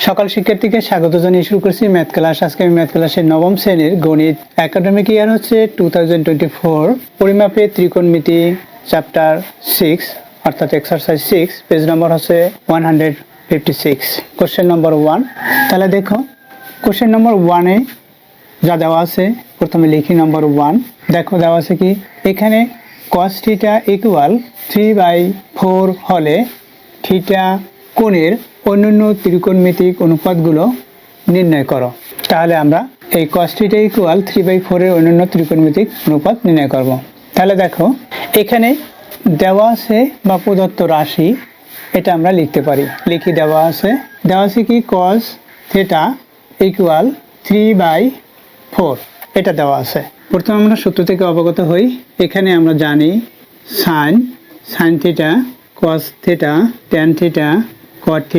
সকাল শিক্ষার্থীকে স্বাগত জানিয়ে শুরু করছি ম্যাথ ক্লাস। আজকে আমি ম্যাথ ক্লাসের নবম শ্রেণীর গণিত একাডেমিক ইয়ার হচ্ছে 2024 পরিমাপে ত্রিকোণমিতি চ্যাপ্টার 6 অর্থাৎ এক্সারসাইজ 6 পেজ নম্বর হচ্ছে 156 কোশ্চেন নম্বর 1। তাহলে দেখো কোশ্চেন নম্বর 1-এ যা দেওয়া আছে প্রথমে লিখি নম্বর 1। দেখো দেওয়া আছে কি এখানে cos θ ইকুয়াল 3/4 হলে থিটা কোণের অন্যান্য ত্রিকোণমিতিক অনুপাতগুলো নির্ণয় করো। তাহলে আমরা এই cos θ ইকুয়াল 3/4 এর অন্যান্য ত্রিকোণমিতিক অনুপাত নির্ণয় করব। তাহলে দেখো এখানে দেওয়া আছে বা প্রদত্ত রাশি এটা আমরা লিখতে পারি। লিখি দেওয়া আছে কি cos θ ইকুয়াল 3/4 এটা দেওয়া আছে। প্রথমে আমরা সূত্র থেকে অবগত হই। এখানে আমরা জানি sin θ cos θ tan θ cot θ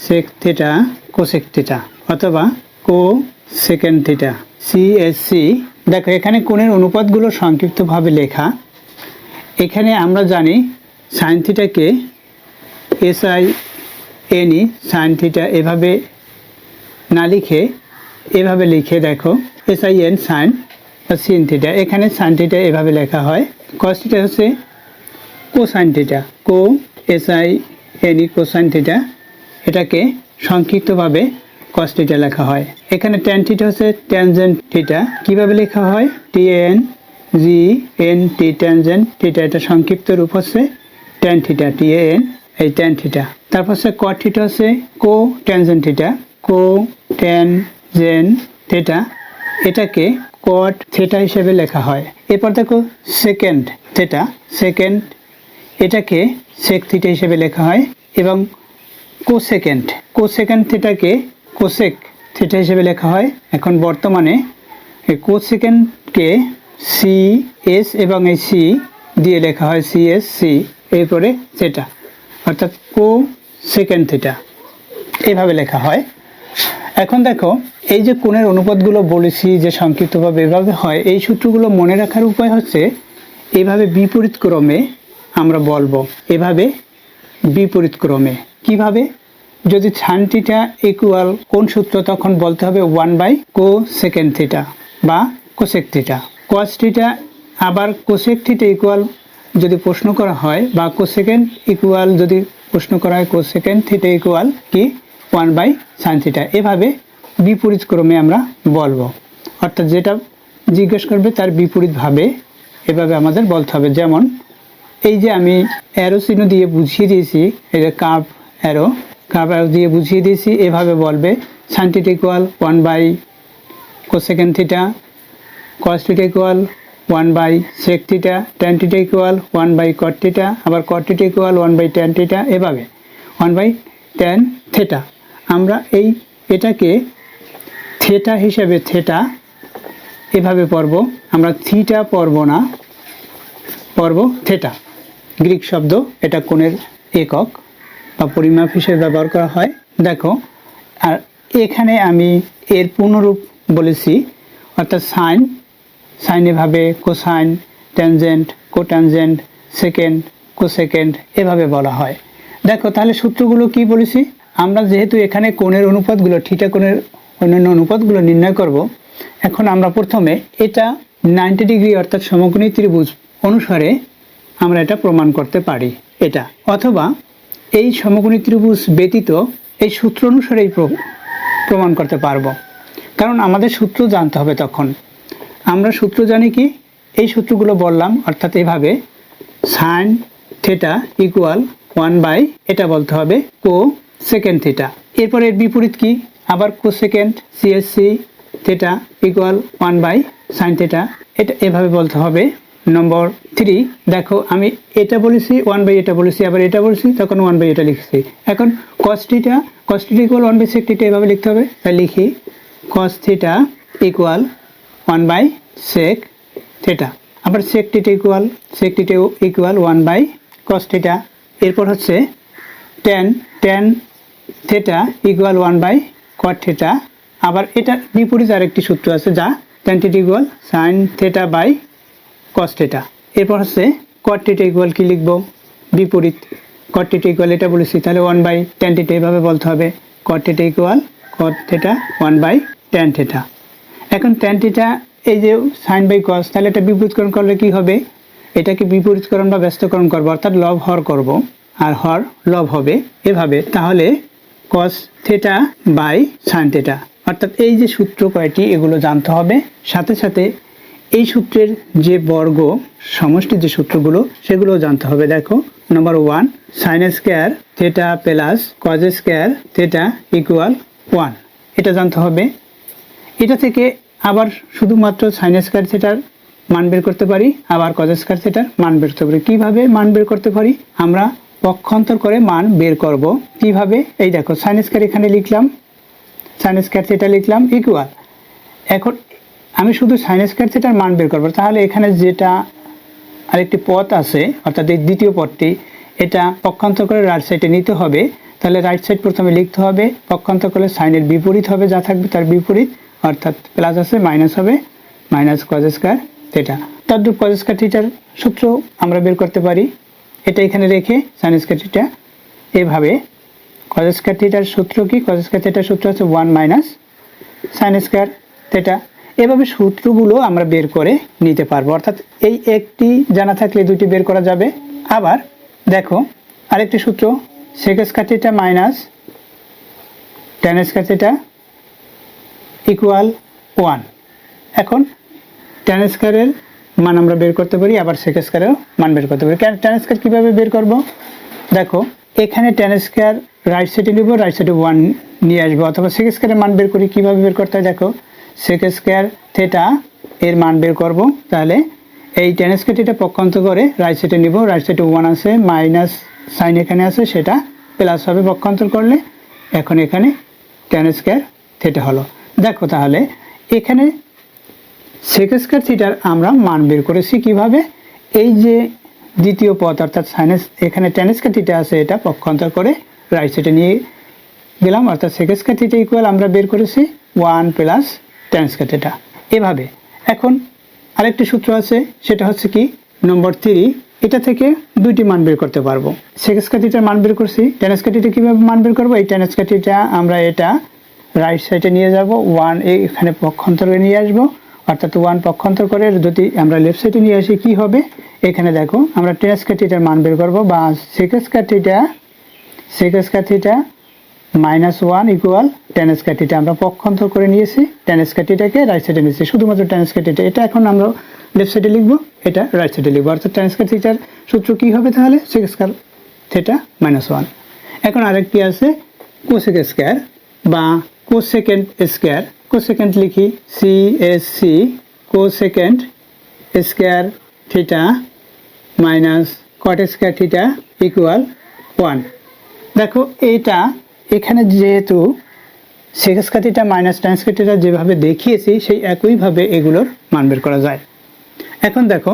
sec θ cosec θ অথবা cosecant θ CSC। দেখো এখানে কোণের অনুপাতগুলো সংক্ষিপ্তভাবে লেখা। এখানে আমরা জানি sin θ কে SINE sin θ এভাবে না লিখে এভাবে লিখে দেখো SIN sin বা sin θ। এখানে sin θ এভাবে লেখা হয়। cos θ হচ্ছে cosine θ SINE cosine θ এটাকে সংক্ষিপ্তভাবে cos θ লেখা হয়। এখানে tan θ হচ্ছে tangent θ কিভাবে লেখা হয় TANGENT tangent θ এটা সংক্ষিপ্ত রূপ হচ্ছে tan θ TAN এই tan θ। তারপর হচ্ছে cot θ হচ্ছে cotangent θ cotangent θ এটাকে cot θ হিসেবে লেখা হয়। এরপর দেখো secant θ secant এটাকে sec θ হিসেবে লেখা হয় এবং cosecant থিটাকে cosec θ হিসেবে লেখা হয়। এখন বর্তমানে এই cosecantকে CS এবং এই C দিয়ে লেখা হয় CSC এরপরে থিটা অর্থাৎ cosecant θ এইভাবে লেখা হয়। এখন দেখো এই যে কোণের অনুপাতগুলো বলেছি যে সংক্ষিপ্তভাবে এভাবে হয়, এই সূত্রগুলো মনে রাখার উপায় হচ্ছে এইভাবে বিপরীত ক্রমে আমরা বলবো। এভাবে বিপরীত ক্রমে কিভাবে, যদি sin θ ইকুয়াল কোন সূত্র তখন বলতে হবে 1/cosecant θ বা cosec θ। cos θ আবার cosec θ ইকুয়াল যদি প্রশ্ন করা হয় বা cosecant ইকুয়াল যদি প্রশ্ন করা হয় cosecant θ ইকুয়াল কি 1/sin θ। এভাবে বিপরীত ক্রমে আমরা বলবো, অর্থাৎ যেটা জিজ্ঞেস করবে তার বিপরীতভাবে এভাবে আমাদের বলতে হবে। যেমন এই যে আমি অ্যারো চিহ্ন দিয়ে বুঝিয়ে দিয়েছি, এই যে কার্ভ অ্যারো দিয়ে বুঝিয়ে দিয়েছি, এভাবে বলবে sin θ equal 1/cosecant θ cos θ equal 1/sec θ tan θ equal 1/cot θ আবার cot θ ইকুয়াল 1/tan θ এভাবে 1/tan θ। আমরা এটাকে থিটা হিসেবে থিটা এভাবে পড়ব, আমরা থিটা পড়ব না, পড়ব থিটা। গ্রিক শব্দ, এটা কোণের একক বা পরিমাপ হিসেবে ব্যবহার করা হয়। দেখো আর এখানে আমি এর পূর্ণরূপ বলেছি, অর্থাৎ সাইন এভাবে কোসাইন ট্যানজেন্ট কোট্যানজেন্ট সেকেন্ড কোসেকেন্ড এভাবে বলা হয়। দেখো তাহলে সূত্রগুলো কি বলেছি আমরা, যেহেতু এখানে কোণের অনুপাতগুলো থিটা কোণের অন্যান্য অনুপাতগুলো নির্ণয় করব। এখন আমরা প্রথমে এটা 90 ডিগ্রি অর্থাৎ সমকোণী ত্রিভুজ অনুসারে আমরা এটা প্রমাণ করতে পারি এটা, অথবা এই সমকোণী ত্রিভুজ ব্যতীত এই সূত্র অনুসারেই প্রমাণ করতে পারবো। কারণ আমাদের সূত্র জানতে হবে। তখন আমরা সূত্র জানি কি, এই সূত্রগুলো বললাম, অর্থাৎ এভাবে sin θ ইকুয়াল 1/ এটা বলতে হবে cosecant θ। এরপর এর বিপরীত কি, আবার cosecant CSC θ ইকুয়াল 1/sin θ এটা এভাবে বলতে হবে। নম্বর 3 দেখো আমি এটা বলেছি 1/ এটা বলেছি, আবার এটা বলেছি তখন 1/ এটা লিখছি। এখন cos θ ইকুয়াল 1/sec θ এভাবে লিখতে হবে। তাই লিখি cos θ ইকুয়াল 1/sec θ আবার sec θ ইকুয়াল 1/cos θ। এরপর হচ্ছে tan θ ইকুয়াল 1/cot θ। আবার এটা বিপরীত আরেকটি সূত্র আছে যা tan θ ইকুয়াল sin θ/cos θ। এরপর হচ্ছে cot θ ইকুয়াল কি লিখব, বিপরীত cot θ ইকুয়াল এটা বলেছি, তাহলে 1/tan θ এভাবে বলতে হবে। কট থিটা ইকুয়াল কট থিটা 1/tan থিটা। এখন tan থিটা এই যে সাইন বাই কস, তাহলে এটা বিপরীতকরণ করলে কি হবে, এটাকে বিপরীতকরণ বা ব্যস্তকরণ করব, অর্থাৎ লব হর করব, আর হর লব হবে এভাবে। তাহলে cos theta by sine theta, অর্থাৎ এই যে সূত্র কয়টি এগুলো জানতে হবে। সাথে সাথে এই সূত্রের যে বর্গ সমষ্টি যে সূত্রগুলো সেগুলো জানতে হবে। দেখো, number 1 sine square theta plus cos square theta equal 1, এটা জানতে হবে। এটা থেকে আবার শুধুমাত্র সাইন স্কয়ার থিটার মান বের করতে পারি, আবার কজ স্কয়ার থিটার মান বের করতে পারি। কীভাবে মান বের করতে পারি, আমরা পক্ষান্তর করে মান বের করব। কিভাবে, এই দেখো সাইন স্কয়ার এখানে লিখলাম, সাইন স্কয়ার থিটা লিখলাম ইকুয়াল, এখন আমি শুধু সাইন স্কয়ার থিটার মান বের করব। তাহলে এখানে যেটা আরেকটি পথ আছে, অর্থাৎ এই দ্বিতীয় পথটি, এটা পক্ষান্তর করে রাইট সাইডে নিতে হবে। তাহলে রাইট সাইড প্রথমে লিখতে হবে, পক্ষান্তর করলে সাইনের বিপরীত হবে, যা থাকবে তার বিপরীত, অর্থাৎ প্লাস আছে মাইনাস হবে, মাইনাস কজ স্কয়ার থিটা। তদ্রূপ কজ স্কয়ার থিটার সূত্র আমরা বের করতে পারি। এটা এখানে রেখে সাইন স্কয়ার থিটা এভাবে, কজ স্কয়ার থিটার সূত্র কি, কজ স্কয়ার থিটার সূত্র হচ্ছে 1 মাইনাস সাইন স্কয়ার থিটা। এভাবে সূত্রগুলো আমরা বের করে নিতে পারবো, অর্থাৎ এই একটি জানা থাকলে দুটি বের করা যাবে। আবার দেখো আরেকটি সূত্র, sec square theta minus tan square theta equal 1। এখন ট্যান স্কয়ারের মান আমরা বের করতে পারি, আবার সেক স্কয়ারেরও মান বের করতে পারি। ট্যান স্কয়ার কীভাবে বের করব, দেখো এখানে ট্যান স্কয়ার রাইট সাইডে নিব, রাইট সাইডে 1 নিয়ে আসবো, অথবা সেক স্কয়ারের মান বের করি। কীভাবে বের করতে হয়, দেখো সেক স্কয়ার থিটা এর মান বের করব। তাহলে এই ট্যান স্কয়ার থিটা পক্ষান্তর করে রাইট সাইডে নিব, রাইট সাইডে 1 আছে, মাইনাস সাইন এখানে আছে, সেটা প্লাস হবে পক্ষান্তর করলে। এখন এখানে ট্যান স্কয়ার থিটা হলো। দেখো তাহলে এখানে সেক স্কয়ার থিটার আমরা মান বের করেছি কিভাবে, এই যে দ্বিতীয় পথ, অর্থাৎ সাইনাস এখানে ট্যান স্কয়ার থিটা আছে, এটা পক্ষান্তর করে রাইট সাইডে নিয়ে গেলাম, অর্থাৎ সেক স্কয়ার থিটা ইকুয়াল আমরা বের করেছি 1 প্লাস ট্যান স্কয়ার থিটা এভাবে। এখন আরেকটি সূত্র আছে, সেটা হচ্ছে কি নম্বর 3, এটা থেকে দুইটি মান বের করতে পারবো। সেক স্কয়ার থিটার মান বের করছি, ট্যান স্কয়ার থিটা কীভাবে মান বের করবো, এই ট্যান স্কয়ার থিটা আমরা এটা রাইট সাইডে নিয়ে যাব, 1 এখানে পক্ষান্তরে নিয়ে আসবো, অর্থাৎ 1 পক্ষান্তর করে যদি আমরা লেফট সাইডে নিয়ে আসি কি হবে, এখানে দেখো আমরা ট্যান স্কয়ার থিটার মান বের করবো, বা sec square theta minus 1 equal tan square theta. আমরা পক্ষান্তর করে নিয়েছি, ট্যান স্কয়ার থিটাকে রাইট সাইডে নিয়েছি, শুধুমাত্র ট্যান স্কয়ার থিটা। এটা এখন আমরা লেফট সাইডে লিখবো, এটা রাইট সাইডে লিখবো, অর্থাৎ ট্যান স্কয়ার থিটার সূত্র কী হবে, তাহলে সেক স্কয়ার থিটা মাইনাস 1। এখন আরেকটি আছে কোসেক স্কয়ার বা কোসেকেন্ড স্কয়ার। কোসেকেন্ড লিখি CSC, cosecant square theta minus cot square theta equal 1। দেখো এইটা এখানে যেহেতু sec square theta minus tan square theta যেভাবে দেখিয়েছি, সেই একইভাবে এগুলোর মান বের করা যায়। এখন দেখো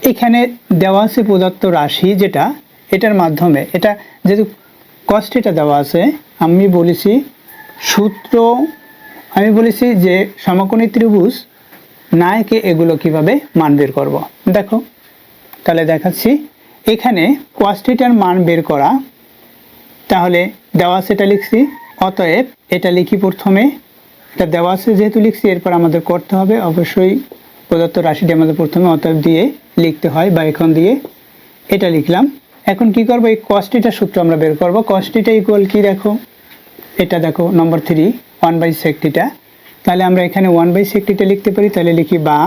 এখানে দেওয়া আছে প্রদত্ত রাশি, যেটা এটার মাধ্যমে, এটা যেহেতু কস থিটা দেওয়া আছে, আমি বলেছি সূত্র, আমি বলেছি যে সমকোণী ত্রিভুজ না এঁকে এগুলো কিভাবে মান বের করব। দেখো তাহলে দেখাচ্ছি, এখানে কস থিটার মান বের করা, তাহলে দেওয়া আছে এটা লিখছি, অতএব এটা লিখি প্রথমে, এটা দেওয়া আছে যেহেতু লিখছি, এরপর আমাদের করতে হবে অবশ্যই প্রদত্ত রাশিটি আমাদের প্রথমে অতএব দিয়ে লিখতে হয়, বা এখন দিয়ে এটা লিখলাম। এখন কি করব, এই কস থিটার সূত্র আমরা বের করব। কস থিটা ইকুয়াল কি, দেখো এটা দেখো নম্বর 3 1/sec থিটা। তাহলে আমরা এখানে 1/sec থিটা লিখতে পারি, তাহলে লিখি বা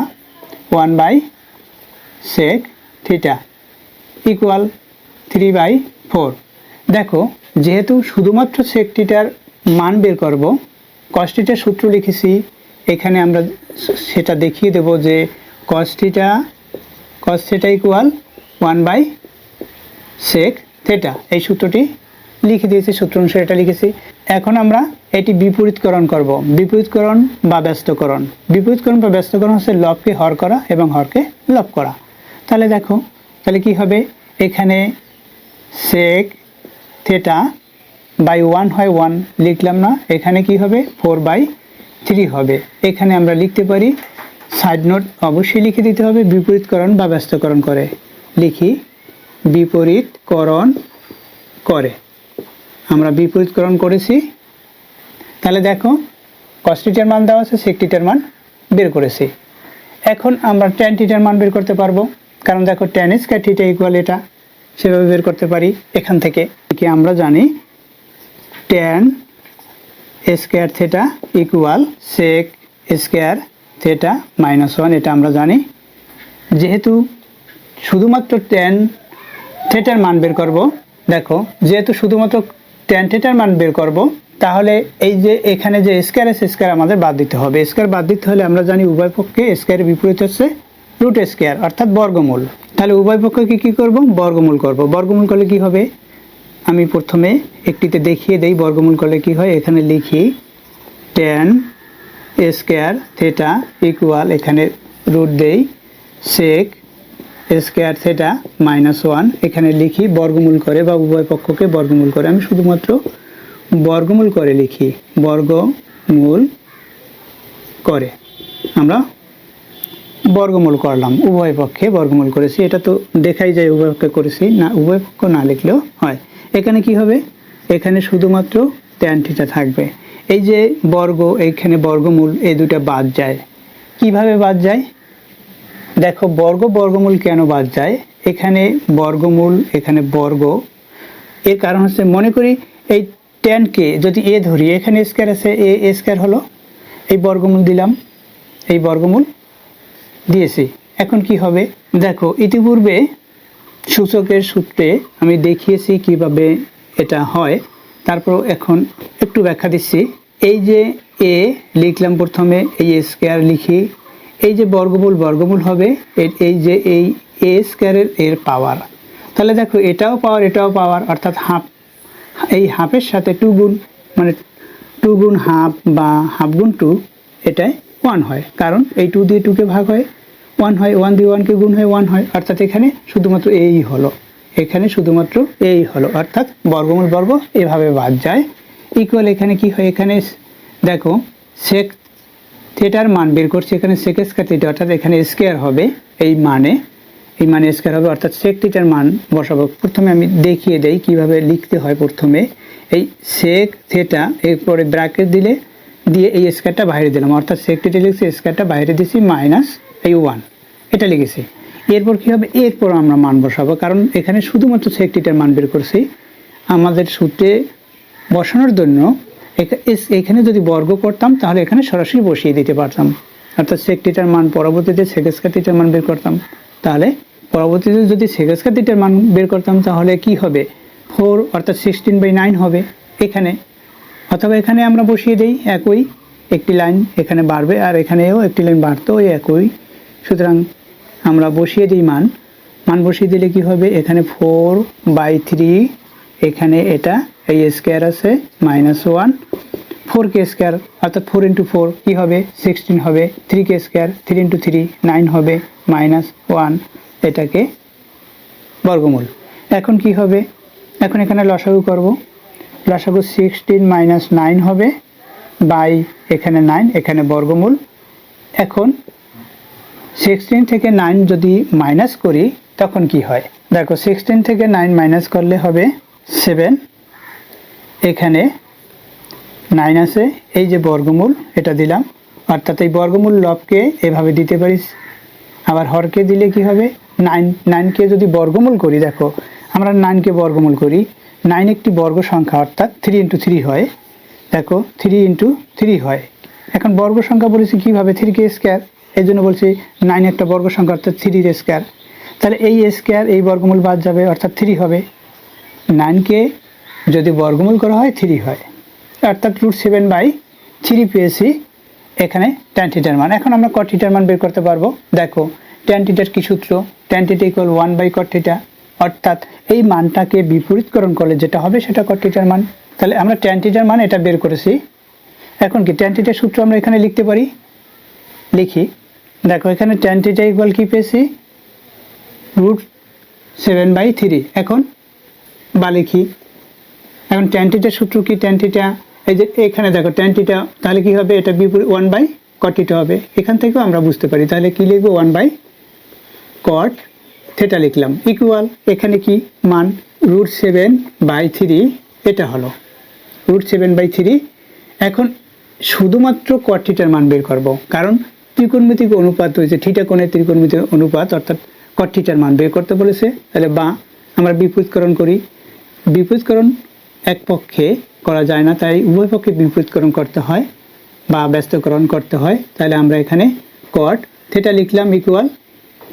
1/sec থিটা ইকুয়াল 3/4। দেখো যেহেতু শুধুমাত্র সেক থিটার মান বের করব, কস থিটার সূত্র লিখেছি, এখানে আমরা সেটা দেখিয়ে দেব যে cos theta equal 1/sec theta, এই সূত্রটি লিখে দিয়েছি, সূত্র অনুসারে এটা লিখেছি। এখন আমরা এটি বিপরীতকরণ করব। বিপরীতকরণ বা ব্যস্তকরণ, বিপরীতকরণ বা ব্যস্তকরণ হচ্ছে লবকে হর করা এবং হরকে লব করা। তাহলে দেখো তাহলে কি হবে, এখানে সেক থিটা বাই 1 হয় 1 লিখলাম না, এখানে কি হবে 4/3 হবে। এখানে আমরা লিখতে পারি, সাইড নোট অবশ্যই লিখে দিতে হবে, বিপরীতকরণ বা ব্যস্তকরণ করে, লিখি বিপরীতকরণ করে আমরা বিপরীতকরণ করেছি। তাহলে দেখো cos থিটার মান দেওয়া আছে, sec থিটার মান বের করেছি। এখন আমরা tan থিটার মান বের করতে পারবো, কারণ দেখো tan স্কয়ার থিটা ইকুয়াল এটা, সেভাবে বের করতে পারি এখান থেকে। কি আমরা জানি tan square theta equal sec square theta -1, এটা আমরা জানি। যেহেতু শুধুমাত্র tan থিটার মান বের করব, দেখো যেহেতু শুধুমাত্র tan থিটার মান বের করব, তাহলে এই যে এখানে যে স্কয়ার আছে, স্কয়ার আমাদের বাদ দিতে হবে। স্কয়ার বাদ দিতে হলে আমরা জানি উভয় পক্ষে স্কয়ারের বিপরীত হচ্ছে রুট স্কয়ার অর্থাৎ বর্গমূল। তাহলে উভয় পক্ষকে কি করব, বর্গমূল করব। বর্গমূল করলে কি হবে, আমি প্রথমে একটিতে দেখিয়ে দেই বর্গমূল করলে কি হয়। এখানে লিখি tan স্কয়ার থিটা ইকুয়াল, এখানে রুট দেই sec স্কয়ার থিটা -1, এখানে লিখি বর্গমূল করে বা উভয় পক্ষকে বর্গমূল করে। আমি শুধুমাত্র বর্গমূল করে লিখি, বর্গমূল করে আমরা বর্গমূল করলাম, উভয় পক্ষে বর্গমূল করেছি। এটা তো দেখাই যায় উভয় পক্ষে করেছি, না উভয় পক্ষ না লিখলেও হয়। এখানে কি হবে, এখানে শুধুমাত্র tan থিটা থাকবে। এই যে বর্গ, এইখানে বর্গমূল, এই দুটো বাদ যায়। কিভাবে বাদ যায় দেখো, বর্গমূল কেন বাদ যায়, এখানে বর্গমূল, এখানে বর্গ। এর কারণ হচ্ছে, মনে করি এই tan কে যদি a ধরি, এখানে স্কয়ার আছে, a স্কয়ার হলো, এই বর্গমূল দিলাম, এই বর্গমূল দিয়েছি। এখন কি হবে দেখো, ইতিপূর্বে সূচকের সূত্রে আমি দেখিয়েছি কিভাবে এটা হয়, তারপর এখন একটু ব্যাখ্যা দিচ্ছি। এই যে a লিখলাম, প্রথমে এই স্কয়ার লিখি, এই যে বর্গমূল হবে এই যে এই a স্কয়ারের এর পাওয়ার। তাহলে দেখো এটাও পাওয়ার, এটাও পাওয়ার, অর্থাৎ হাফ, এই হাফের সাথে 2 গুণ, মানে 2 গুণ হাফ বা হাফ গুণ 2, এটাই 1 হয়। কারণ এই 2 দিয়ে 2 কে ভাগ হয় 1 হয়, 1 দিয়ে 1 কে গুণ হয় 1 হয়, অর্থাৎ এখানে শুধুমাত্র এই হলো, এখানে শুধুমাত্র এই হলো, অর্থাৎ বর্গমূল বর্গ এভাবে বাদ যায়। ইকুয়াল এখানে কি হয়, এখানে দেখো sec থিটার মান বের করছি, এখানে sec স্কয়ার থিটা, অর্থাৎ এখানে স্কয়ার হবে, এই মানে স্কয়ার হবে, অর্থাৎ sec থিটার মান বসাবো। প্রথমে আমি দেখিয়ে দেই কিভাবে লিখতে হয়। প্রথমে এই sec থিটা, এরপরে ব্র্যাকেট দিয়ে এই স্কয়ারটা বাইরে দিলাম, অর্থাৎ sec থিটা লিখছি, স্কয়ারটা বাইরে দিছি, মাইনাস এই 1, এটা লিখেছি। এরপর কি হবে, এরপর আমরা মান বসাবো, কারণ এখানে শুধুমাত্র sec থিটার মান বের করছি। আমাদের সূত্রে বসানোর জন্য এখানে যদি বর্গ করতাম, তাহলে এখানে সরাসরি বসিয়ে দিতে পারতাম, অর্থাৎ sec থিটার মান পরবর্তীতে sec স্কয়ার থিটার মান বের করতাম। তাহলে পরবর্তীতে যদি sec স্কয়ার থিটার মান বের করতাম, তাহলে কি হবে, 4 অর্থাৎ 16/9 হবে এখানে, অথবা এখানে আমরা বসিয়ে দেই, একই একটি লাইন এখানে বাড়বে, আর এখানেও একটি লাইন বাড়তো, ওই একই। সুতরাং আমরা বসিয়ে দিই মান বসিয়ে দিলে কি হবে, এখানে 4/3, এখানে এটা এই স্কয়ার আছে -1, 4k স্কয়ার, অর্থাৎ 4 × 4 কি হবে 16 হবে, 3k স্কয়ার, 3 × 3 9 হবে, -1, এটাকে বর্গমূল। এখন কি হবে, এখন এখানে লসাগু করব, লসাগু 16 - 9 হবে, বাই এখানে 9, এখানে বর্গমূল। এখন 16 থেকে 9 যদি মাইনাস করি, তখন কি হয় দেখো, 16 থেকে 9 মাইনাস করলে হবে 7, এখানে 9 আছে, এই যে বর্গমূল এটা দিলাম, অর্থাৎ এই বর্গমূল লবকে এভাবে দিতে পারিস, আবার হরকে দিলে কি হবে 9কে যদি বর্গমূল করি, দেখো আমরা 9কে বর্গমূল করি, 9 একটি বর্গ সংখ্যা, অর্থাৎ 3 × 3 হয়, দেখো 3 × 3 হয়। এখন বর্গ সংখ্যা বলেছি কিভাবে, 3k স্কয়ার, এই জন্য বলছি 9 একটা বর্গ সংখ্যা, অর্থাৎ 3 স্কয়ার। তাহলে এই স্কয়ার, এই বর্গমূল বাদ যাবে, অর্থাৎ 3 হবে। 9কে যদি বর্গমূল করা হয় 3 হয়, অর্থাৎ √7/3 পেয়েছি এখানে tan থিটার মান। এখন আমরা cot থিটার মান বের করতে পারবো। দেখো tan থিটার কি সূত্র, tan থিটা = 1/cot থিটা, অর্থাৎ এই মানটাকে বিপরীতকরণ করলে যেটা হবে সেটা cot থিটার মান। তাহলে আমরা tan থিটার মান এটা বের করেছি। এখন কি tan থিটার সূত্র আমরা এখানে লিখতে পারি, লিখি। দেখো এখানে tan থিটা = কি পেয়েছি, √7/3। এখন বা লিখি, এখন tan থিটার সূত্র কি, tan থিটা এই যে এখানে দেখো tan থিটা, তাহলে কি হবে, এটা বিপরীত 1/cot থিটা হবে। এখান থেকেও আমরা বুঝতে পারি, তাহলে কি লিখবো, 1/cot থিটা লিখলাম, ইকুয়াল এখানে কি মান √7/3, এটা হলো √7/3। এখন শুধুমাত্র cot থিটার মান বের করব, কারণ ত্রিকোণমিতিক অনুপাত হয়েছে থিটা কোণের ত্রিকোণমিতিক অনুপাত, অর্থাৎ cot থিটার মান বের করতে বলেছে। তাহলে বা আমরা বিপরীতকরণ করি। বিপরীতকরণ এক পক্ষে করা যায় না, তাই উভয় পক্ষে বিপরীতকরণ করতে হয় বা ব্যস্তকরণ করতে হয়। তাহলে আমরা এখানে cot থিটা লিখলাম ইকুয়াল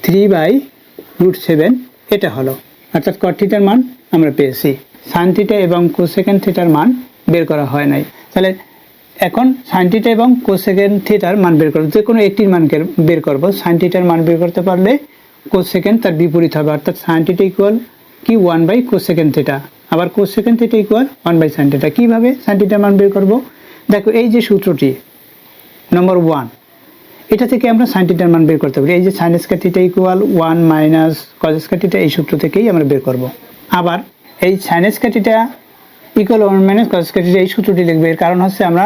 3/√7, এটা হলো, অর্থাৎ cot থিটার মান আমরা পেয়েছি। sin থিটা এবং cosecant থিটার মান বের করা হয় নাই। তাহলে এখন sin থিটা এবং cosecant থিটার মান বের করব, যে কোনো একটির মান বের করব। sin থিটার মান বের করতে পারলে cosecant তার বিপরীত হবে, অর্থাৎ sin থিটা ইকুয়াল কি 1/cosecant থিটা, আবার cosecant theta equal 1/sin theta. কীভাবে sin থিটার মান বের করব? দেখো এই যে সূত্রটি নম্বর 1, এটা থেকে আমরা sin থিটার মান বের করতে পারি। এই যে sin square theta equal 1 - cos square theta, এই সূত্র থেকেই আমরা বের করব। আবার এই sin square theta equal 1 - cos square theta, এই সূত্রটি লিখবে। এর কারণ হচ্ছে আমরা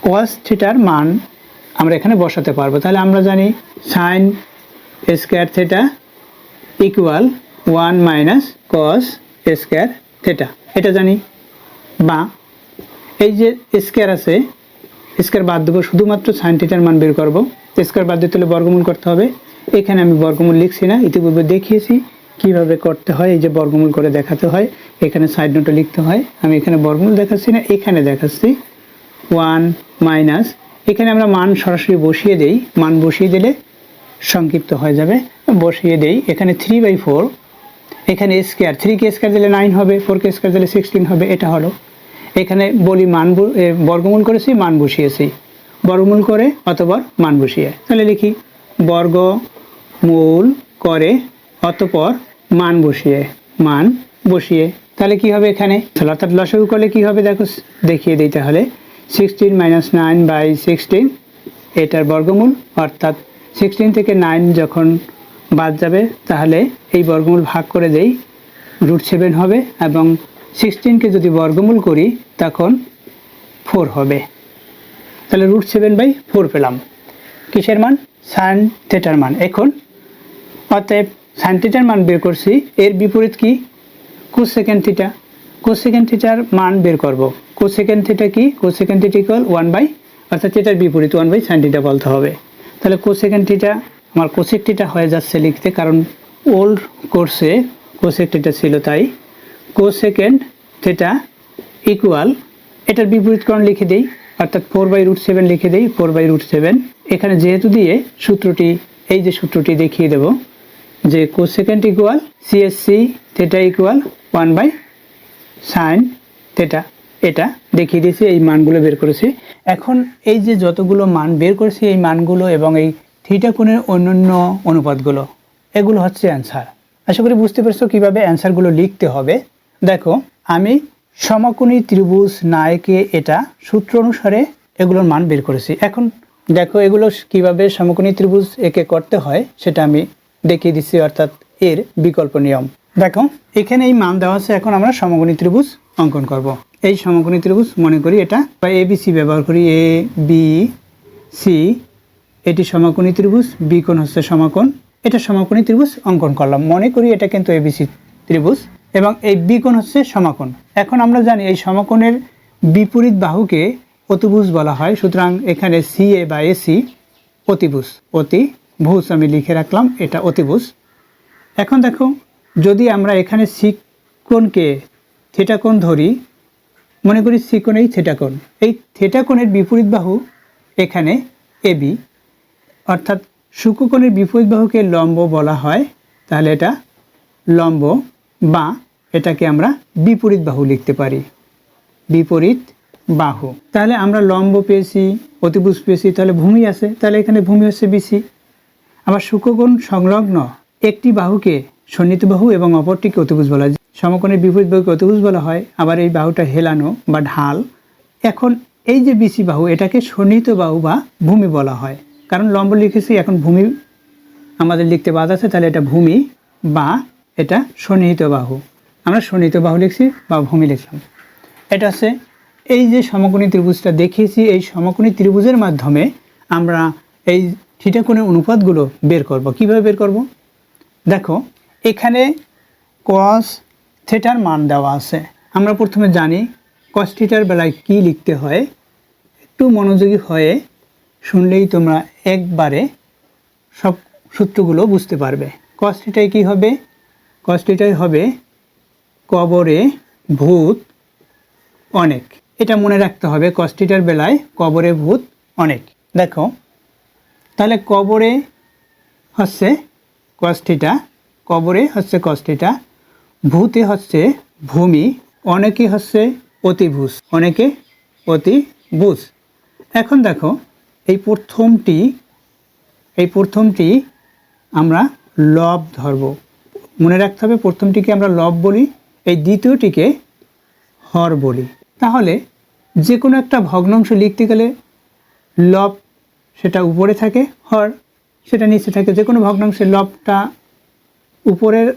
cos থিটার মান আমরা এখানে বসাতে পারবো। তাহলে আমরা জানি sin square theta equal 1 - cos square theta, এটা জানি। বা এই যে স্কয়ার আছে, স্কয়ার বাদ দেবো, শুধুমাত্র sin থিটার মান বের করব। স্কয়ার বাদ দিতে হলে বর্গমূল করতে হবে। এখানে আমি বর্গমূল লিখছি না, ইতিপূর্বে দেখিয়েছি কিভাবে করতে হয়। এই যে বর্গমূল করে দেখাতে হয়, এখানে সাইড নোটে লিখতে হয়। আমি এখানে বর্গমূল দেখাচ্ছি না, এখানে দেখাচ্ছি 1 - এখানে আমরা মান সরাসরি বসিয়ে দেই। মান বসিয়ে দিলে সংক্ষিপ্ত হয়ে যাবে, বসিয়ে দেই। এখানে 3/4, এখানে স্কয়ার, 3 কে স্কয়ার দিলে 9 হবে, 4 কে স্কয়ার দিলে 16 হবে, এটা হলো। এখানে বলি মান বর্গমূল করেছি, মান বসিয়েছি, বর্গমূল করে অথবা মান বসিয়ে। তাহলে লিখি বর্গমূল করে অতঃপর মান বসিয়ে। তাহলে কি হবে এখানে, অর্থাৎ লসাগু করলে কি হবে দেখো, দেখিয়ে দিই। তাহলে 16 - 9/16, এটার বর্গমূল, অর্থাৎ 16 থেকে 9 যখন বাদ যাবে তাহলে এই বর্গমূল ভাগ করে দেই, √7 হবে। এবং 16কে যদি বর্গমূল করি তখন 4 হবে। তাহলে √7/4 পেলাম। কিসের মান? sin থিটার মান। এখন অতএব sin থিটার মান বের করছি, এর বিপরীত কি? cosecant theta. cosecant থিটার মান বের করব। cosecant থিটা কি? cosecant থিটা ইকুয়াল 1, অর্থাৎ এটার বিপরীত 1/sin থিটা বলতে হবে। তাহলে cosecant থিটা আমার cosec থিটা হয়ে যাচ্ছে লিখতে, কারণ ওল্ড কোর্সে cosec থিটা ছিল, তাই cosecant থিটা ইকুয়াল, এটার বিপরীতকরণ লিখে দেই, অর্থাৎ 4/√7 লিখে দেই, 4/√7। এখানে যেহেতু দিয়ে সূত্রটি, এই যে সূত্রটি দেখিয়ে দেব যে cosecant equal CSC theta equal 1/sin theta, এটা দেখিয়ে দিয়েছি। এই মানগুলো বের করেছি। এখন এই যে যতগুলো মান বের করেছি, এই মানগুলো এবং এই থিটা কোণের অন্যান্য অনুপাতগুলো, এগুলো হচ্ছে অ্যান্সার। আশা করি বুঝতে পারছো কীভাবে অ্যান্সারগুলো লিখতে হবে। দেখো আমি সমকোণী ত্রিভুজ নায়কে এটা সূত্র অনুসারে এগুলোর মান বের করেছি। এখন দেখো এগুলো কিভাবে সমকোণী ত্রিভুজ একে করতে হয় সেটা আমি দেখিয়ে দিচ্ছি, অর্থাৎ এর বিকল্প নিয়ম। দেখো এখানে এই মান দেওয়া আছে। এখন আমরা সমকোণী ত্রিভুজ অঙ্কন করব। এই সমকোণী ত্রিভুজ মনে করি এটা ABC ব্যবহার করি, ABC, এটি সমকোণী ত্রিভুজ, বি কোণ হচ্ছে সমকোণ, এটা সমকোণী ত্রিভুজ অঙ্কন করলাম। মনে করি এটা কিন্তু ABC ত্রিভুজ এবং এই বি কোণ হচ্ছে সমকোণ। এখন আমরা জানি এই সমকোণের বিপরীত বাহুকে অতিভুজ বলা হয়, সুতরাং এখানে CA বা AC অতিভুজ আমি লিখে রাখলাম, এটা অতিভুজ। এখন দেখো যদি আমরা এখানে সি কোণকে থিটা কোণ ধরি, মনে করি সি কোণ এই থিটা কোণ, এই থিটা কোণের বিপরীত বাহু এখানে AB, অর্থাৎ শুক্রকোণের বিপরীত বাহুকে লম্ব বলা হয়, তাহলে এটা লম্ব, বা এটাকে আমরা বিপরীত বাহু লিখতে পারি, বিপরীত বাহু। তাহলে আমরা লম্ব পেয়েছি, অতিভুজ পেয়েছি, তাহলে ভূমি আছে, তাহলে এখানে ভূমি হচ্ছে BC। আবার শুক্রকোণ সংলগ্ন একটি বাহুকে সন্নিহিত বাহু এবং অপরটিকে অতিভুজ বলা হয়। সমকোণের বিপরীত বাহুকে অতিভুজ বলা হয়, আবার এই বাহুটা হেলানো বা ঢাল। এখন এই যে BC বাহু, এটাকে সন্নিহিত বাহু বা ভূমি বলা হয়, কারণ লম্ব লিখেছি, এখন ভূমি আমাদের লিখতে বাদ আছে, তাহলে এটা ভূমি বা এটা সন্নিহিত বাহু। আমরা সন্নিহিত বাহু লিখছি বা ভূমি লিখলাম। এটা হচ্ছে এই যে সমকোণী ত্রিভুজটা দেখিয়েছি, এই সমকোণী ত্রিভুজের মাধ্যমে আমরা এই থিটা কোণের অনুপাতগুলো বের করব। কিভাবে বের করব? দেখো এখানে cos থিটার মান দেওয়া আছে, আমরা প্রথমে জানি cos থিটার বেলায় কি লিখতে হয়। একটু মনোযোগী হয়ে শুনলেই তোমরা একবারে সব সূত্রগুলো বুঝতে পারবে। cos থিটায় কী হবে? cos থিটায় হবে কবরে ভূত অনেক। এটা মনে রাখতে হবে, cos থিটার বেলায় কবরে ভূত অনেক। দেখো তাহলে কবরে হচ্ছে cos থিটা, কবরে হচ্ছে cos থিটা, ভূতে হচ্ছে ভূমি, অনেকে হচ্ছে অতিভুজ, অনেকে অতিভুজ। এখন দেখো এই প্রথমটি আমরা লব ধরব। মনে রাখতে হবে প্রথমটিকে আমরা লব বলি, এই দ্বিতীয়টিকে হর বলি। তাহলে যে কোনো একটা ভগ্নাংশ লিখতে গেলে লব সেটা উপরে থাকে, হর সেটা নিচে থাকে। যে কোনো ভগ্নাংশের লবটা উপরের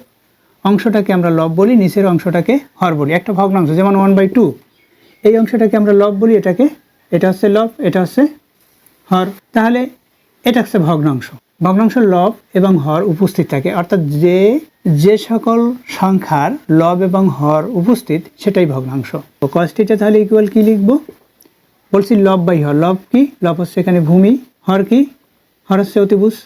অংশটাকে আমরা লব বলি, নিচের অংশটাকে হর বলি। একটা ভগ্নাংশ যেমন 1/2, এই অংশটাকে আমরা লব বলি, এটা হচ্ছে লব, এটা হচ্ছে হর। তাহলে এটা হচ্ছে ভগ্নাংশ। ভগ্নাংশের লব এবং হর উপস্থিত থাকে, অর্থাৎ যে সকল সংখ্যার লব এবং হর উপস্থিত সেটাই ভগ্নাংশ। তো cos থিটা তাহলে ইকুয়াল কি লিখব? বলছি লব বাই হর। লব কি? লব হচ্ছে এখানে ভূমি, হর কি? হর হচ্ছে অতিভুজ।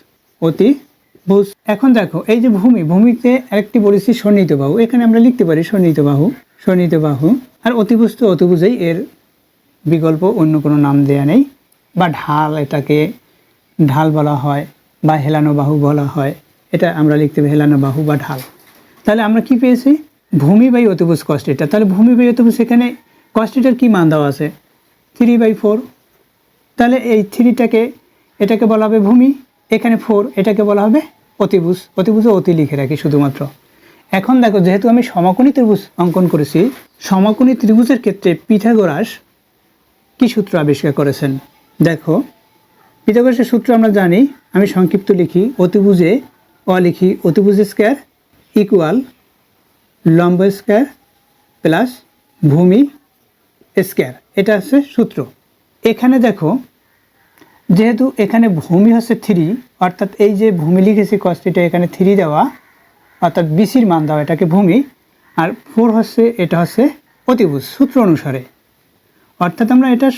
এখন দেখো এই যে ভূমিতে আরেকটি বলেছি সন্নিহিত বাহু, এখানে আমরা লিখতে পারি সন্নিহিত বাহু। আর অতিভুজ তো অতিভুজেই, এর বিকল্প অন্য কোনো নাম দেয়া নেই। বা ঢাল, এটাকে ঢাল বলা হয় বা হেলানো বাহু বলা হয়, এটা আমরা লিখতে পারি হেলানো বাহু বা ঢাল। তাহলে আমরা কি পেয়েছি? ভূমি বাই অতিভুজ cos থিটা। তাহলে ভূমি বাই অতিভুজ, এখানে cos থিটার কি মান দেওয়া আছে? 3/4। তাহলে এই 3টাকে এটাকে বলা হবে ভূমি, এখানে 4 এটাকে বলা হবে অতিভুজে অতি লিখে রাখি শুধুমাত্র। এখন দেখো যেহেতু আমি সমকোণী ত্রিভুজ অঙ্কন করেছি, সমকোণী ত্রিভুজের ক্ষেত্রে পিথাগোরাস কি সূত্র আবিষ্কার করেছেন? দেখো পিথাগোরাসের সূত্র আমরা জানি, আমি সংক্ষিপ্ত লিখি, অতিভুজ স্কয়ার ইকুয়াল লম্ব স্কয়ার প্লাস ভূমি স্কয়ার, এটা হচ্ছে সূত্র। এখানে দেখো যেহেতু এখানে ভূমি হচ্ছে 3, অর্থাৎ এই যে ভূমি লিখেছি cos থিটা, এখানে 3 দেওয়া, অর্থাৎ বিসির মান দেওয়া, এটাকে ভূমি, আর 4 হচ্ছে, এটা হচ্ছে অতিভুজ সূত্র অনুসারে। অর্থাৎ আমরা এটা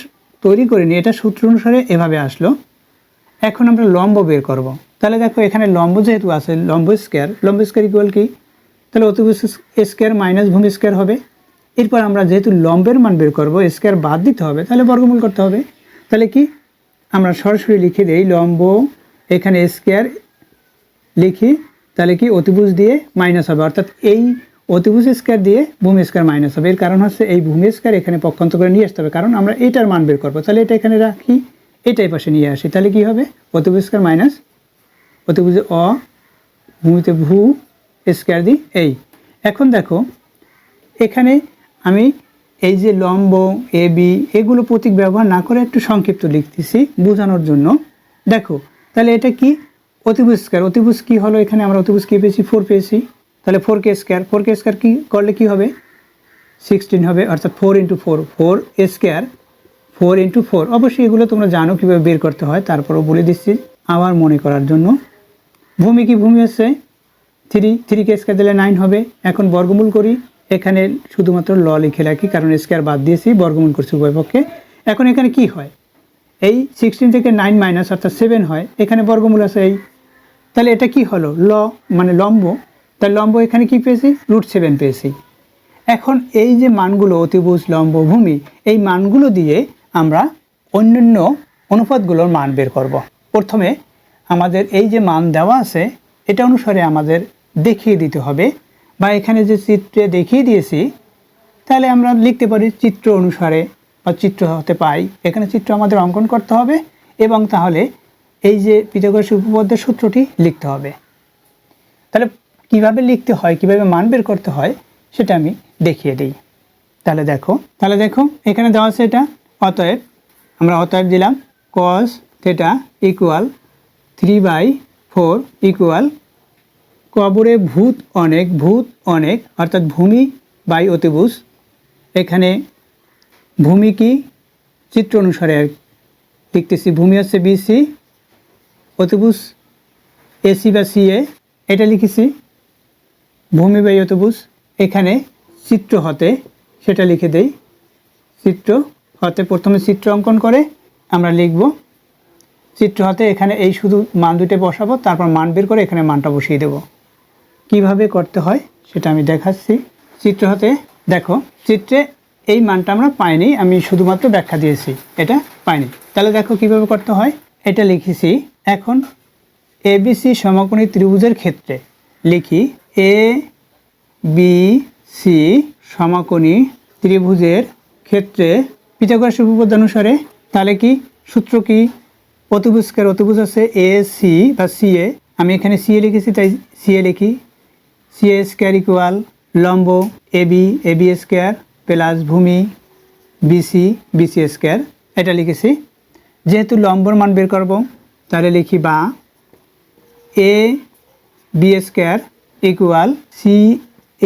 তৈরি করিনি, এটা সূত্র অনুসারে এভাবে আসলো। এখন আমরা লম্ব বের করব। তাহলে দেখো এখানে লম্ব যেহেতু আছে, লম্ব স্কয়ার ইকুয়াল কি? তাহলে অতিভুজ স্কয়ার মাইনাস ভূমি স্কয়ার হবে। এরপর আমরা যেহেতু লম্বের মান বের করব, স্কয়ার বাদ দিতে হবে, তাহলে বর্গমূল করতে হবে। তাহলে কি আমরা সরাসরি লিখে দেই লম্ব, এখানে স্কয়ার লিখি, তাহলে কি অতিভুজ দিয়ে মাইনাস হবে, অর্থাৎ এই অতিভুজ স্কয়ার দিয়ে ভূমি স্কয়ার মাইনাস হবে। এর কারণ হচ্ছে এই ভূমি স্কয়ার এখানে পক্ষান্তর করে নিয়ে আসতে হবে, কারণ আমরা এটার মান বের করবো। তাহলে এটা এখানে রাখি, এটাই পাশে নিয়ে আসি, তাহলে কি হবে? অতিভুজ স্কয়ার মাইনাস অতিভুজে ভূমিতে ভূ স্কয়ার দিই এই। এখন দেখো এখানে আমি এই যে লম্ব এ বি এগুলো প্রতীক ব্যবহার না করে একটু সংক্ষিপ্ত লিখতেছি বোঝানোর জন্য। দেখো তাহলে এটা কি? অতিভুজ স্কয়ার। অতিভুজ কি হলো? এখানে আমরা অতিভুজ কি পেয়েছি? 4 পেয়েছি। তাহলে 4k স্কয়ার কি করলে কি হবে? 16 হবে, অর্থাৎ 4 × 4 স্কয়ার 4 × 4। অবশ্যই এগুলো তোমরা জানো কীভাবে বের করতে হয়, তারপরেও বলে দিচ্ছি আবার মনে করার জন্য। ভূমি কি? ভূমি হচ্ছে 3k স্কয়ার দিলে 9 হবে। এখন বর্গমূল করি, এখানে শুধুমাত্র ল লিখে রাখি, কারণ স্কয়ার বাদ দিয়েছি, বর্গমূল করছি উভয় পক্ষে। এখন এখানে কি হয়? এই 16 থেকে 9 মাইনাস, অর্থাৎ 7 হয়, এখানে বর্গমূল আছে এই। তাহলে এটা কি হলো? মানে লম্ব। তাই লম্ব এখানে কি পেয়েছি? √7 পেয়েছি। এখন এই যে মানগুলো অতিভুজ, লম্ব, ভূমি, এই মানগুলো দিয়ে আমরা অন্যান্য অনুপাতগুলোর মান বের করব। প্রথমে আমাদের এই যে মান দেওয়া আছে এটা অনুসারে আমাদের দেখিয়ে দিতে হবে, বা এখানে যে চিত্রে দেখিয়ে দিয়েছি তাহলে আমরা লিখতে পারি চিত্র অনুসারে, বা চিত্র হতে পাই, এখানে চিত্র আমাদের অঙ্কন করতে হবে এবং তাহলে এই যে পিথাগোরাস উপপাদ্যের সূত্রটি লিখতে হবে। তাহলে কিভাবে লিখতে হয়, কিভাবে মান বের করতে হয় সেটা আমি দেখিয়ে দিই। তাহলে দেখো এখানে দেওয়া আছে এটা। অতএব দিলাম cos থিটা ইকুয়াল 3/4 ইকুয়াল কবরে ভূত অনেক, অর্থাৎ ভূমি বাই অতিভুজ। এখানে ভূমি কি? চিত্র অনুসারে লিখতেছি, ভূমি হচ্ছে বিসি, অতিভুজ এসি বা সিএ, এটা লিখেছি ভূমি বাই অতিভুজ। এখানে চিত্র হতে সেটা লিখে দেই। চিত্র হতে প্রথমে চিত্র অঙ্কন করে আমরা লিখব চিত্র হতে এখানে এই শুধু মান দুটো বসাবো, তারপর মান বের করে এখানে মানটা বসিয়ে দেব। কিভাবে করতে হয় সেটা আমি দেখাচ্ছি। চিত্র হতে দেখো, চিত্রে এই মানটা আমরা পাইনি, আমি শুধুমাত্র ব্যাখ্যা দিয়েছি, এটা পাইনি। তাহলে দেখো কিভাবে করতে হয়, এটা লিখেছি। এখন এবিসি সমকোণী ত্রিভুজের ক্ষেত্রে লিখি এ বি সি সমকোণী ত্রিভুজের ক্ষেত্রে পিথাগোরাসের উপপাদ্য অনুসারে, তাহলে কি সূত্র কি, অতিভুজ স্কয়ার, অতিভুজ আছে এ সি বা সি এ, আমি এখানে সি এ লিখেছি তাই সি এ লিখি। সি এ স্কয়ার ইকুয়াল লম্ব এ বি স্কয়ার প্লাস ভূমি বিসি স্কয়ার, এটা লিখেছি। যেহেতু লম্বর মান বের করব তাহলে লিখি বা A B square equal C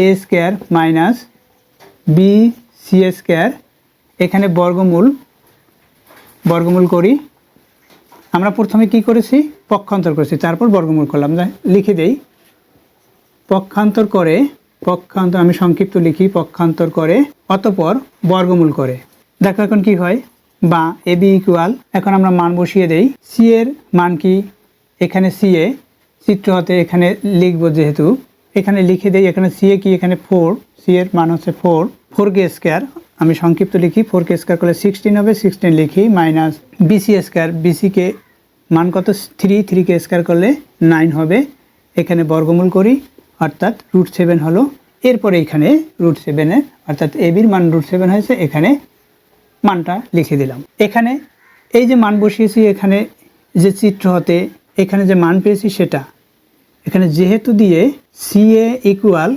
A square minus B C square, এখানে বর্গমূল করি। আমরা প্রথমে কি করেছি, পক্ষান্তর করেছি, তারপর বর্গমূল করলাম। লিখে দেই পক্ষান্তর আমি সংক্ষিপ্ত লিখি, পক্ষান্তর করে অতঃপর বর্গমূল করে। দেখো এখন কি হয়, বা এ বি ইকুয়াল, এখন আমরা মান বসিয়ে দেই। সি এর মান কি, এখানে সি এ, চিত্র হতে এখানে লিখবো, যেহেতু এখানে লিখে দেই। এখানে সি এ কি, এখানে 4, সি এর মান হচ্ছে 4 কে স্কয়ার, আমি সংক্ষিপ্ত লিখি 4 কে স্কয়ার করলে 16 হবে, 16 লিখি মাইনাস বিসি স্কয়ার, বিসি কে মান কত 3 কে স্কয়ার করলে 9 হবে, এখানে বর্গমূল করি অর্থাৎ √7 হলো। এরপরে এখানে √7 অর্থাৎ এ বির মান √7 হয়েছে, এখানে মানটা লিখে দিলাম। এখানে এই যে মান বসিয়েছি, এখানে যে চিত্র হতে এখানে যে মান পেয়েছি সেটা এখানে যেহেতু দিয়ে সি এ ইকুয়াল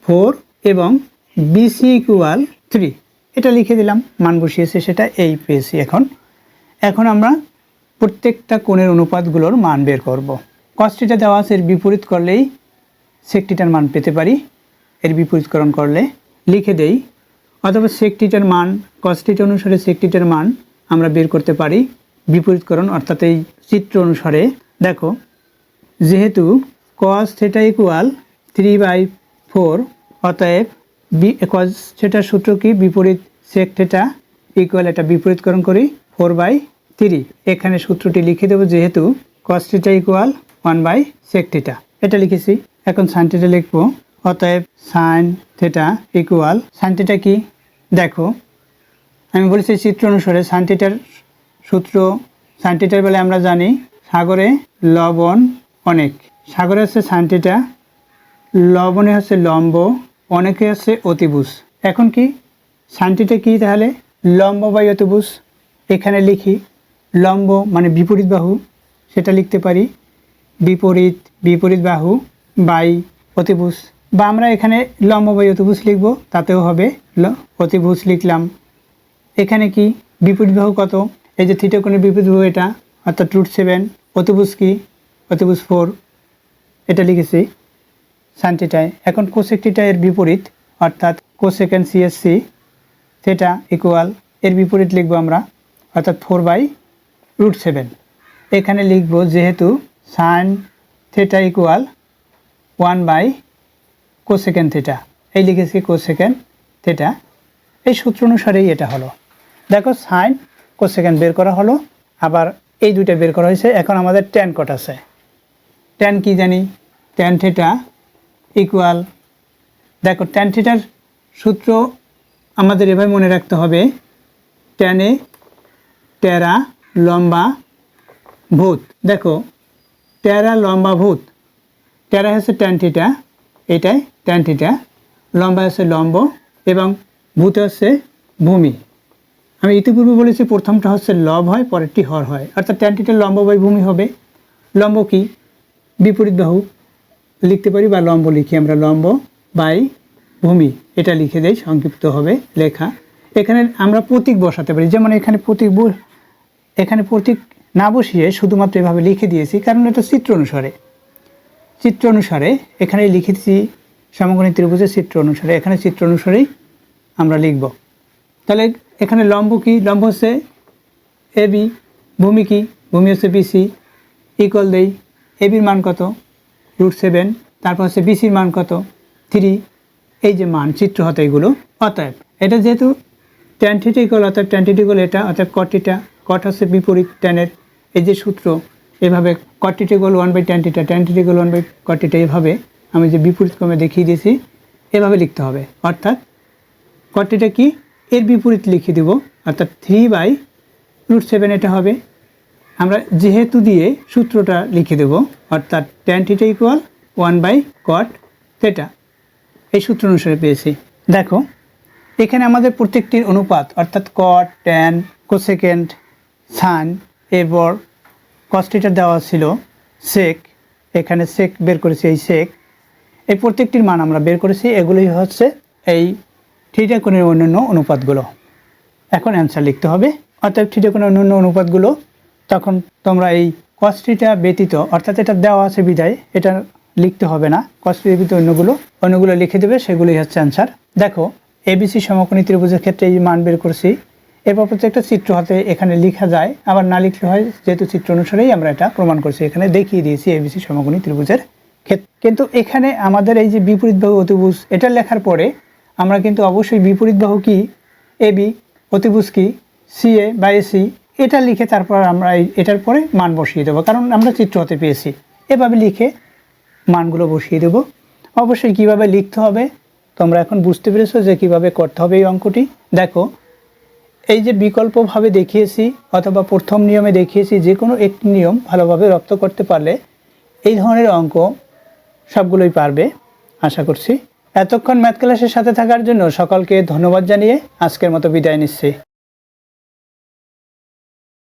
4 এবং বিসি ইকুয়াল 3, এটা লিখে দিলাম, মান বসিয়েছে সেটা এই পেয়েছি। এখন আমরা প্রত্যেকটা কোণের অনুপাতগুলোর মান বের করব। cos θ দেওয়া আছে, এর বিপরীত করলেই sec θ মান পেতে পারি, এর বিপরীতকরণ করলে লিখে দেই। অথবা sec θ মান cos θ অনুসারে sec θ মান আমরা বের করতে পারি বিপরীতকরণ, অর্থাৎ এই চিত্র অনুসারে। দেখো, যেহেতু cos θ ইকুয়াল 3/4, অতএব cos θ সূত্র কি, বিপরীত sec θ ইকুয়াল, এটা বিপরীতকরণ করি 4/3, এখানে সূত্রটি লিখে দেব, যেহেতু cos θ ইকুয়াল 1/sec θ, এটা লিখেছি। এখন sin θ লিখব, অতএব sin θ ইকুয়াল, sin θ কি, দেখো আমি বলেছি চিত্র অনুসারে sin θ সূত্র, sin θ বলে আমরা জানি সাগরে লবণ অনেক, সাগরে হচ্ছে sin θ, লবণে হচ্ছে লম্ব, অনেকে হচ্ছে অতিভুজ। এখন কি sin θ কি, তাহলে লম্ব বাই অতিভুজ, এখানে লিখি লম্ব মানে বিপরীত বাহু, সেটা লিখতে পারি বিপরীত বাহু বাই অতিভুজ, বা আমরা এখানে লম্ব বাই অতিভুজ লিখব, তাতেও হবে, অতিভুজ লিখলাম। এখানে কি বিপরীত বাহু কত, এই যে থিটা কোণের বিপরীত বাহু এটা, অর্থাৎ √7, অতিভুজ কি, অতিভুজ 4, এটা লিখেছি sin θ। এখন cosec θ এর বিপরীত, অর্থাৎ কোসেকেন্ড CSC থিটা ইকুয়াল, এর বিপরীত লিখব আমরা, অর্থাৎ 4/√7, এখানে লিখব যেহেতু sin θ ইকুয়াল 1/cosecant θ, এই লিখেছি cosecant θ, এই সূত্র অনুসারেই এটা হলো। দেখো sin cosecant বের করা হলো, আবার এই দুইটা বের করা হয়েছে। এখন আমাদের tan cot আছে, tan কি জানি, tan θ ইকুয়াল, দেখো tan θ সূত্র আমাদের এভাবে মনে রাখতে হবে, tan এ টেরা লম্বা ভূত। দেখো টেরা লম্বা ভূত, টেরা হচ্ছে tan θ, এটাই tan θ, লম্বা হচ্ছে লম্ব এবং ভূত হচ্ছে ভূমি। আমি ইতিপূর্বে বলেছি প্রথমটা হচ্ছে লব হয়, পরেরটি হর হয়, অর্থাৎ tan θ লম্ব বাই ভূমি হবে। লম্ব কি, বিপরীত বাহু লিখতে পারি, বা লম্ব লিখি আমরা, লম্ব বাই ভূমি, এটা লিখে দেই, সংক্ষিপ্ত হবে লেখা। এখানে আমরা প্রতীক বসাতে পারি, যেমন এখানে প্রতীক না বসিয়ে শুধুমাত্র এভাবে লিখে দিয়েছি, কারণ এটা চিত্র অনুসারে এখানে লিখেছি সমকোণী ত্রিভুজের চিত্র অনুসারে, এখানে চিত্র অনুসারেই আমরা লিখব। তাহলে এখানে লম্ব কি, লম্ব হচ্ছে এবি, ভূমি কি, ভূমি হচ্ছে বিসি, ইকুয়াল দেই, এবির মান কত √7, তারপর হচ্ছে বিসির মান কত 3, এই যে মান চিত্র হতে এগুলো, অতএব এটা যেহেতু ট্যান থিটা ইকুয়াল অর্থাৎ ট্যান থিটা ইকুয়াল এটা অর্থাৎ কট থিটা, কট হচ্ছে বিপরীত ট্যানের এই যে সূত্র, এভাবে কট থিটা ইকুয়াল 1/ট্যান থিটা, ট্যান থিটা ইকুয়াল 1/কট থিটা, এভাবে আমি যে বিপরীত ক্রমে দেখিয়ে দিয়েছি এভাবে লিখতে হবে। অর্থাৎ কট থিটা কি এর বিপরীত লিখে দেব, অর্থাৎ 3/√7 এটা হবে। আমরা যেহেতু দিয়ে সূত্রটা লিখে দেব, অর্থাৎ ট্যান থিটা ইকুয়াল 1/কট থিটা, এই সূত্র অনুসারে পেয়েছি। দেখো এখানে আমাদের প্রত্যেকটির অনুপাত অর্থাৎ কট, ট্যান, কোসেকেন্ড, সাইন, এরপর কস থিটা দেওয়া ছিল সেক, এখানে সেক বের করেছি, এই সেক, এই প্রত্যেকটির মান আমরা বের করেছি। এগুলোই হচ্ছে এই থিটা কোণের অন্যান্য অনুপাতগুলো। এখন অ্যান্সার লিখতে হবে। অর্থাৎ থিটা কোণের অন্যান্য অনুপাতগুলো, তখন তোমরা এই কস থিটা ব্যতীত, অর্থাৎ এটা দেওয়া আছে বিদায় এটা লিখতে হবে না, কস থিটা ব্যতীত অন্যগুলো লিখে দেবে, সেগুলোই হচ্ছে অ্যান্সার। দেখো এবিসি সমকোণী ত্রিভুজের ক্ষেত্রে এই মান বের করেছি। এরপর প্রত্যেকটা চিত্র হাতে এখানে লেখা যায়, আবার না লিখলে হয়, যেহেতু চিত্র অনুসারেই আমরা এটা প্রমাণ করছি, এখানে দেখিয়ে দিয়েছি এবিসি সমকোণী ত্রিভুজের ক্ষেত্রে। কিন্তু এখানে আমাদের এই যে বিপরীত বাহু অতিভুজ এটা লেখার পরে আমরা কিন্তু অবশ্যই বিপরীত বাহু কি এবি, অতিভুজ কি সিএ বা এসি, এটা লিখে তারপর আমরা এটার পরে মান বসিয়ে দেবো, কারণ আমরা চিত্র হতে পেয়েছি। এভাবে লিখে মানগুলো বসিয়ে দেব। অবশ্যই কিভাবে লিখতে হবে তোমরা এখন বুঝতে পেরেছো যে কিভাবে করতে হবে এই অঙ্কটি। দেখো এই যে বিকল্পভাবে দেখিয়েছি অথবা প্রথম নিয়মে দেখিয়েছি, যে কোনো একটি নিয়ম ভালোভাবে রপ্ত করতে পারলে এই ধরনের অঙ্ক সবগুলোই পারবে আশা করছি। এতক্ষণ ম্যাথ ক্লাসের সাথে থাকার জন্য সকলকে ধন্যবাদ জানিয়ে আজকের মতো বিদায় নিচ্ছি।